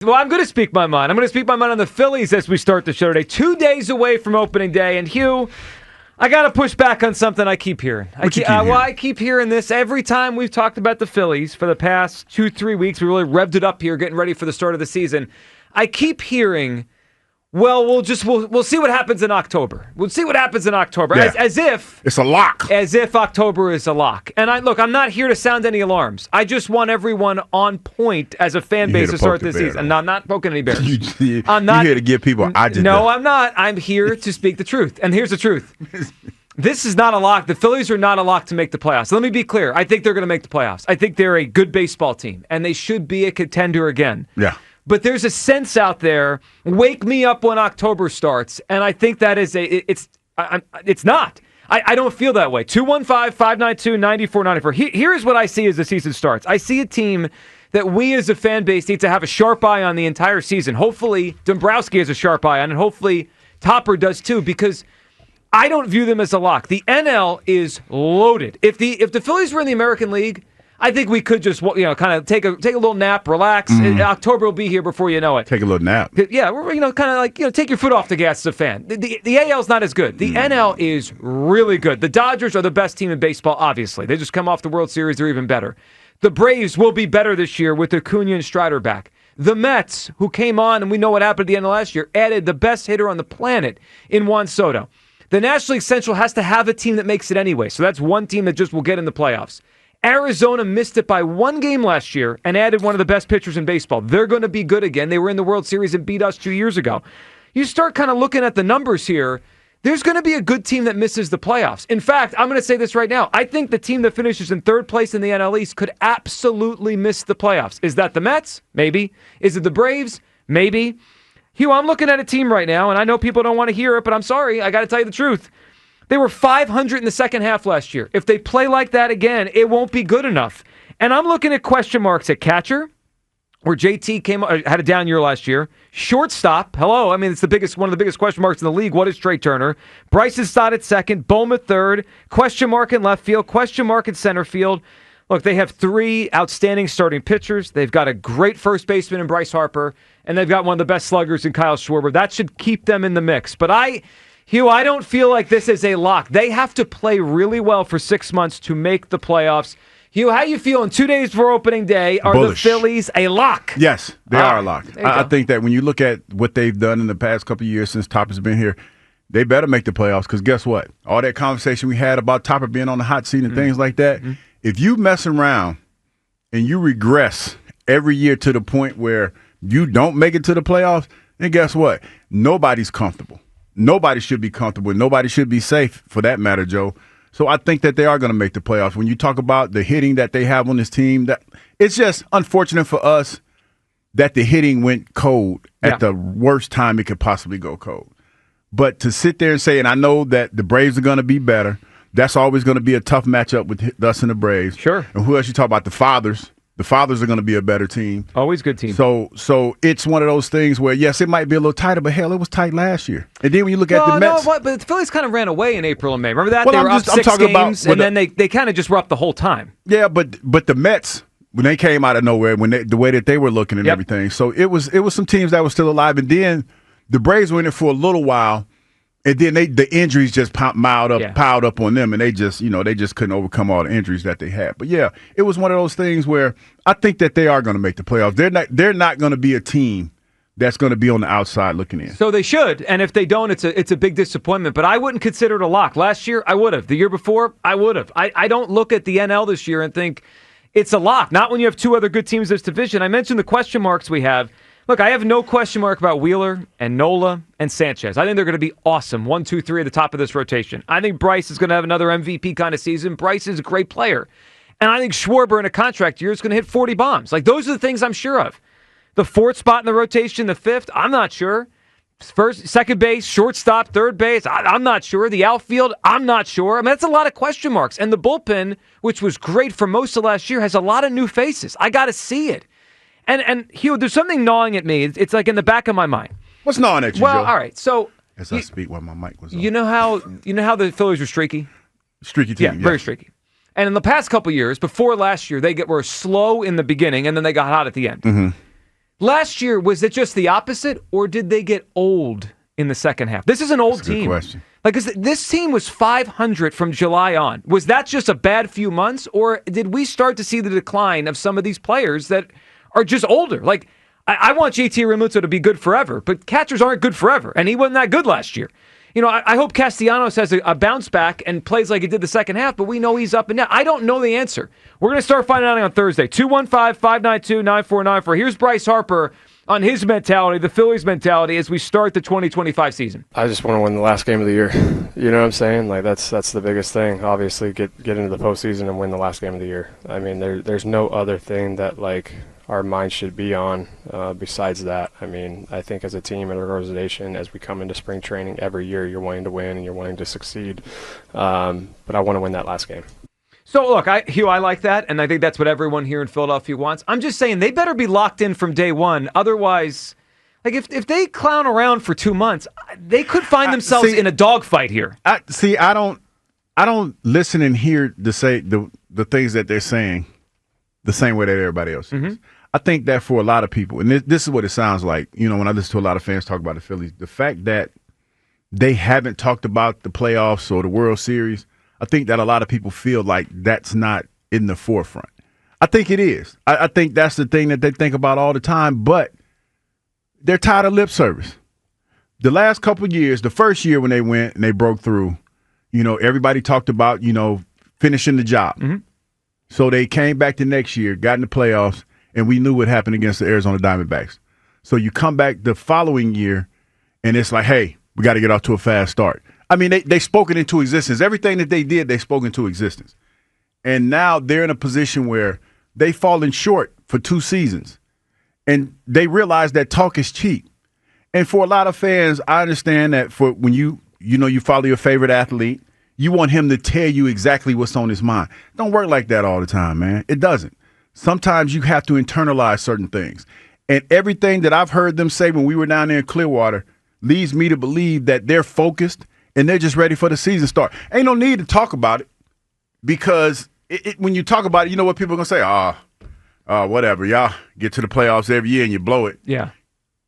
Well, I'm going to speak my mind. I'm going to speak my mind on the Phillies as we start the show today. 2 days away from opening day. And Hugh, I got to push back on something I keep hearing. I keep hearing this every time we've talked about the Phillies for the past 2-3 weeks. We really revved it up here getting ready for the start of the season. I keep hearing, well, we'll see what happens in October. We'll see what happens in October. Yeah. As if it's a lock. As if October is a lock. And I'm not here to sound any alarms. I just want everyone on point as a fan base to start this season. No, I'm not poking any bears. I'm not here to give people agita. No, I'm not. I'm here to speak the truth. And here's the truth. This is not a lock. The Phillies are not a lock to make the playoffs. Let me be clear. I think they're going to make the playoffs. I think they're a good baseball team, and they should be a contender again. Yeah. But there's a sense out there, wake me up when October starts, and I think that is it's not. I don't feel that way. 215-592-9494. Here is what I see as the season starts. I see a team that we as a fan base need to have a sharp eye on the entire season. Hopefully, Dombrowski has a sharp eye on it, and hopefully Topper does too, because I don't view them as a lock. The NL is loaded. If the Phillies were in the American League, I think we could just kind of take a little nap, relax. October will be here before you know it. Take a little nap. Yeah, take your foot off the gas as a fan. The AL's not as good. The NL is really good. The Dodgers are the best team in baseball, obviously. They just come off the World Series. They're even better. The Braves will be better this year with Acuna and Strider back. The Mets, who came on, and we know what happened at the end of last year, added the best hitter on the planet in Juan Soto. The National League Central has to have a team that makes it anyway, so that's one team that just will get in the playoffs. Arizona missed it by one game last year and added one of the best pitchers in baseball. They're going to be good again. They were in the World Series and beat us 2 years ago. You start kind of looking at the numbers here, there's going to be a good team that misses the playoffs. In fact, I'm going to say this right now. I think the team that finishes in third place in the NL East could absolutely miss the playoffs. Is that the Mets? Maybe. Is it the Braves? Maybe. Hugh, I'm looking at a team right now, and I know people don't want to hear it, but I'm sorry. I got to tell you the truth. They were 500 in the second half last year. If they play like that again, it won't be good enough. And I'm looking at question marks at catcher, where JT had a down year last year. Shortstop, hello. I mean, it's one of the biggest question marks in the league. What is Trey Turner? Bryson Stott at second, Bowman at third, question mark in left field, question mark in center field. Look, they have 3 outstanding starting pitchers. They've got a great first baseman in Bryce Harper, and they've got one of the best sluggers in Kyle Schwarber. That should keep them in the mix. But Hugh, I don't feel like this is a lock. They have to play really well for 6 months to make the playoffs. Hugh, how you feeling 2 days before opening day? Are Bullish. The Phillies a lock? Yes, they are a lock. I think that when you look at what they've done in the past couple of years since Topper's been here, they better make the playoffs because guess what? All that conversation we had about Topper being on the hot seat and things like that, if you mess around and you regress every year to the point where you don't make it to the playoffs, then guess what? Nobody's comfortable. Nobody should be comfortable. Nobody should be safe, for that matter, Joe. So I think that they are going to make the playoffs. When you talk about the hitting that they have on this team, that it's just unfortunate for us that the hitting went cold at the worst time it could possibly go cold. But to sit there and say, and I know that the Braves are going to be better, that's always going to be a tough matchup with us and the Braves. Sure. And who else you talk about? The Fathers. The Fathers are going to be a better team. Always good team. So it's one of those things where, yes, it might be a little tighter, but hell, it was tight last year. And then when you look at the Mets. But the Phillies kind of ran away in April and May. Remember that? Well, they were up 6 games, and then they kind of just were up the whole time. Yeah, but the Mets, when they came out of nowhere, the way that they were looking and everything. So it was some teams that were still alive. And then the Braves were in it for a little while. And then the injuries just piled up on them, and they just couldn't overcome all the injuries that they had. But yeah, it was one of those things where I think that they are going to make the playoffs. They're not going to be a team that's going to be on the outside looking in. So they should, and if they don't, it's a big disappointment. But I wouldn't consider it a lock. Last year, I would have. The year before, I would have. I don't look at the NL this year and think it's a lock. Not when you have 2 other good teams in this division. I mentioned the question marks we have. Look, I have no question mark about Wheeler and Nola and Sanchez. I think they're going to be awesome. 1, 2, 3 at the top of this rotation. I think Bryce is going to have another MVP kind of season. Bryce is a great player. And I think Schwarber in a contract year is going to hit 40 bombs. Like, those are the things I'm sure of. The 4th spot in the rotation, the 5th, I'm not sure. First, second base, shortstop, third base, I'm not sure. The outfield, I'm not sure. I mean, that's a lot of question marks. And the bullpen, which was great for most of last year, has a lot of new faces. I got to see it. And Hugh, there's something gnawing at me. It's like in the back of my mind. What's gnawing at you, Well, Joe? all right. So as I speak while my mic was on. You know how the Phillies were streaky? Streaky team. Yeah, very streaky. And in the past couple years, before last year, were slow in the beginning, and then they got hot at the end. Mm-hmm. Last year, was it just the opposite, or did they get old in the second half? This is an old team. Good question. Like, this team was 500 from July on. Was that just a bad few months, or did we start to see the decline of some of these players that are just older? Like, I want JT Realmuto to be good forever, but catchers aren't good forever, and he wasn't that good last year. You know, I hope Castellanos has a bounce back and plays like he did the second half, but we know he's up and down. I don't know the answer. We're going to start finding out on Thursday. 215-592-9494. Here's Bryce Harper on his mentality, the Phillies' mentality, as we start the 2025 season. I just want to win the last game of the year. You know what I'm saying? Like, that's the biggest thing. Obviously, get into the postseason and win the last game of the year. I mean, there's no other thing that, like, our mind should be on besides that. I mean, I think as a team and organization, as we come into spring training every year, you're wanting to win and you're wanting to succeed. But I want to win that last game. So, look, Hugh, I like that, and I think that's what everyone here in Philadelphia wants. I'm just saying they better be locked in from day one. Otherwise, like, if they clown around for 2 months, they could find themselves in a dogfight here. I don't listen and hear the things that they're saying the same way that everybody else is. I think that for a lot of people, and this is what it sounds like, you know, when I listen to a lot of fans talk about the Phillies, the fact that they haven't talked about the playoffs or the World Series, I think that a lot of people feel like that's not in the forefront. I think it is. I think that's the thing that they think about all the time, but they're tired of lip service. The last couple of years, the first year when they went and they broke through, you know, everybody talked about, you know, finishing the job. So they came back the next year, got in the playoffs, and we knew what happened against the Arizona Diamondbacks. So you come back the following year, and it's like, hey, we got to get off to a fast start. I mean, they spoke it into existence. Everything that they did, they spoke into existence. And now they're in a position where they've fallen short for 2 seasons. And they realize that talk is cheap. And for a lot of fans, I understand that for when you follow your favorite athlete, you want him to tell you exactly what's on his mind. It don't work like that all the time, man. It doesn't. Sometimes you have to internalize certain things. And everything that I've heard them say when we were down there in Clearwater leads me to believe that they're focused and they're just ready for the season start. Ain't no need to talk about it because when you talk about it, you know what people are going to say? Whatever. Y'all get to the playoffs every year and you blow it. Yeah.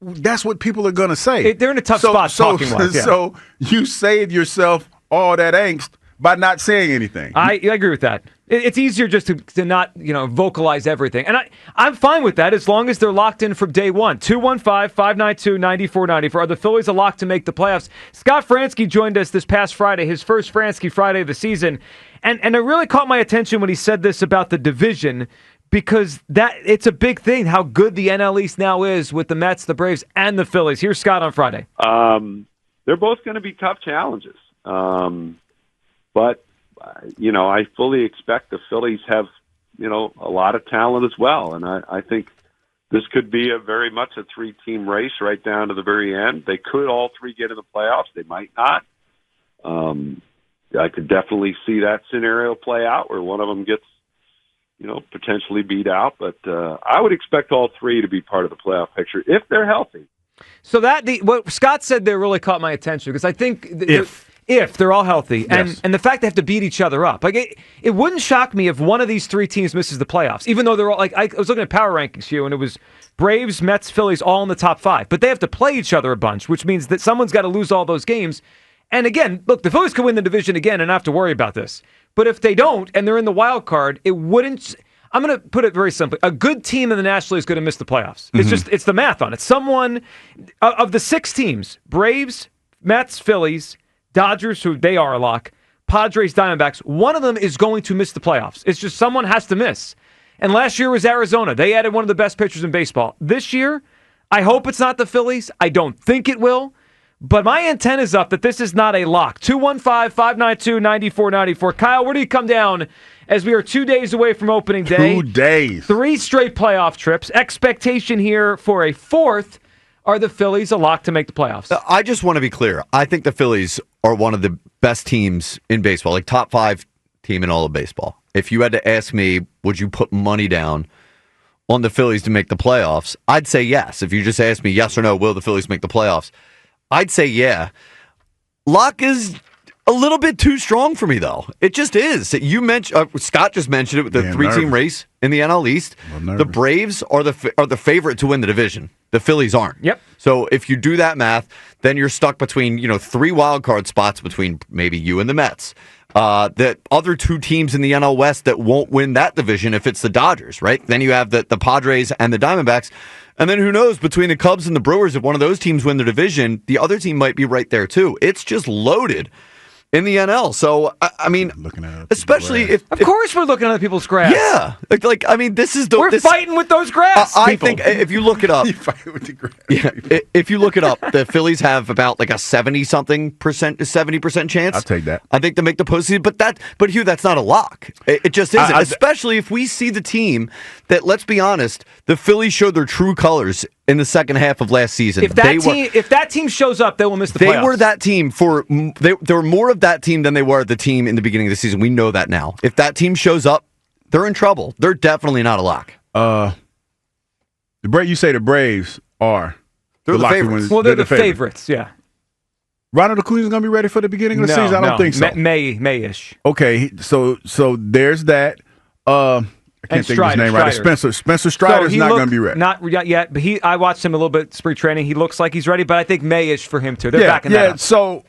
That's what people are going to say. They're in a tough spot talking-wise. Yeah. So you save yourself all that angst by not saying anything. I agree with that. It's easier just to not, vocalize everything. And I'm fine with that as long as they're locked in from day one. 215-592-9494. Are the Phillies a lock to make the playoffs? Scott Fransky joined us this past Friday, his first Fransky Friday of the season. And it really caught my attention when he said this about the division because it's a big thing how good the NL East now is with the Mets, the Braves, and the Phillies. Here's Scott on Friday. They're both going to be tough challenges. But I fully expect the Phillies have, a lot of talent as well. And I think this could be very much a 3-team race right down to the very end. They could all 3 get in the playoffs. They might not. I could definitely see that scenario play out where one of them gets, potentially beat out. But I would expect all 3 to be part of the playoff picture if they're healthy. So what Scott said there really caught my attention because I think if they're all healthy, yes. and the fact they have to beat each other up. Like it wouldn't shock me if one of these 3 teams misses the playoffs, even though they're all I was looking at power rankings here, and it was Braves, Mets, Phillies all in the top 5. But they have to play each other a bunch, which means that someone's got to lose all those games. And again, look, the Phillies could win the division again and not have to worry about this. But if they don't, and they're in the wild card, it wouldn't. I'm going to put it very simply. A good team in the National League is going to miss the playoffs. It's the math on it. Someone of the 6 teams, Braves, Mets, Phillies, Dodgers, who they are a lock, Padres, Diamondbacks, one of them is going to miss the playoffs. It's just someone has to miss. And last year was Arizona. They added one of the best pitchers in baseball. This year, I hope it's not the Phillies. I don't think it will. But my antenna is up that this is not a lock. 215-592-9494. Kyle, where do you come down as we are 2 days away from opening day? 2 days. 3 straight playoff trips. Expectation here for a 4th. Are the Phillies a lock to make the playoffs? I just want to be clear. I think the Phillies are one of the best teams in baseball, like top 5 team in all of baseball. If you had to ask me, would you put money down on the Phillies to make the playoffs? I'd say yes. If you just asked me yes or no, will the Phillies make the playoffs? I'd say yeah. Lock is a little bit too strong for me, though. It just is. You mentioned Scott just mentioned it with the three-team race in the NL East. The Braves are the favorite to win the division. The Phillies aren't. Yep. So if you do that math, then you're stuck between 3 wild card spots between maybe you and the Mets. The other 2 teams in the NL West that won't win that division if it's the Dodgers, right? Then you have the Padres and the Diamondbacks. And then who knows, between the Cubs and the Brewers, if one of those teams win the division, the other team might be right there too. It's just loaded in the NL. So, I mean, especially if... Of course we're looking at other people's grass. Yeah. This is the... We're fighting with those grass I think if you look it up... You fight with the grass. Yeah, if you look it up, the Phillies have about a 70% chance. I'll take that. I think to make the postseason. But Hugh, that's not a lock. It just isn't. Especially if we see the team that, let's be honest, the Phillies showed their true colors in the second half of last season. If that team shows up, they will miss the playoffs. They were that team they were more of that team than they were the team in the beginning of the season. We know that now. If that team shows up, they're in trouble. They're definitely not a lock. You say the Braves are. They're the favorites. Well, they're the favorites, yeah. Ronald Acuna's going to be ready for the beginning of the season? I don't think so. May-ish. Okay, so there's that. I can't think of his name right. Spencer Strider's not going to be ready. Not yet, but I watched him a little bit spring training. He looks like he's ready, but I think May-ish for him too. They're backing that up. So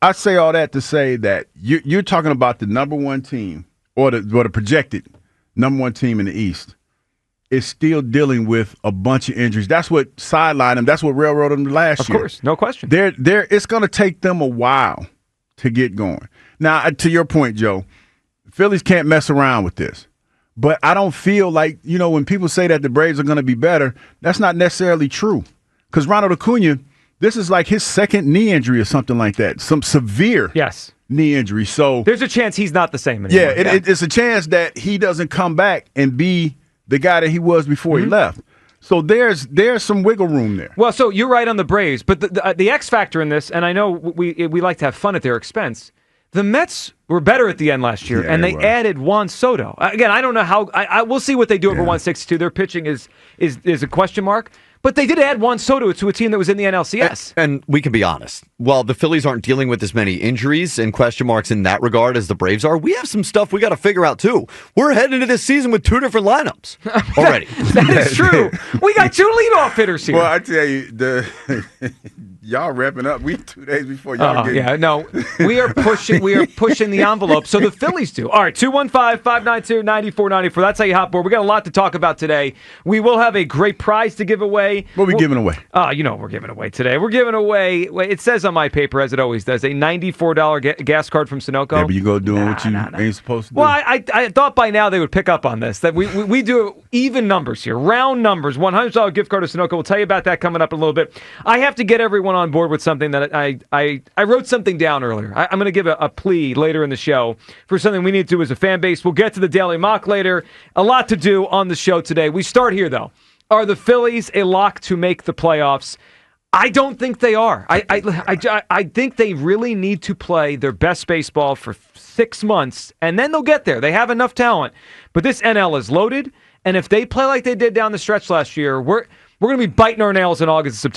I say all that to say that you're talking about the number one team or the projected number one team in the East is still dealing with a bunch of injuries. That's what sidelined them. That's what railroaded them last year. Of course, no question. It's going to take them a while to get going. Now, to your point, Joe, Phillies can't mess around with this. But I don't feel like, when people say that the Braves are going to be better, that's not necessarily true. Because Ronald Acuna, this is like his second knee injury or something like that, some severe knee injury. So there's a chance he's not the same anymore. Yeah, it's a chance that he doesn't come back and be the guy that he was before he left. So there's some wiggle room there. Well, so you're right on the Braves, but the X factor in this, and I know we like to have fun at their expense, the Mets were better at the end last year, and they added Juan Soto. Again, I don't know how. We'll see what they do over 162. Their pitching is a question mark. But they did add Juan Soto to a team that was in the NLCS. And we can be honest. While the Phillies aren't dealing with as many injuries and question marks in that regard as the Braves are, we have some stuff we got to figure out, too. We're heading into this season with 2 different lineups already. That is true. We got 2 leadoff hitters here. Well, I tell you, y'all wrapping up. We 2 days before y'all get. Yeah, no. We are pushing the envelope. So the Phillies do. All right, 215-592-9494. That's how you hop board. We got a lot to talk about today. We will have a great prize to give away. What are we giving away? You know what we're giving away today. We're giving away, it says on my paper, as it always does, a $94 gas card from Sunoco. Yeah, but you go doing what you ain't supposed to do. Well, I thought by now they would pick up on this, that we do even numbers here, round numbers, $100 gift card to Sunoco. We'll tell you about that coming up in a little bit. I have to get everyone on board with something that I wrote something down earlier. I'm going to give a plea later in the show for something we need to do as a fan base. We'll get to the Daily Mock later. A lot to do on the show today. We start here, though. Are the Phillies a lock to make the playoffs? I don't think they are. I think they really need to play their best baseball for 6 months, and then they'll get there. They have enough talent. But this NL is loaded, and if they play like they did down the stretch last year, we're going to be biting our nails in August and September.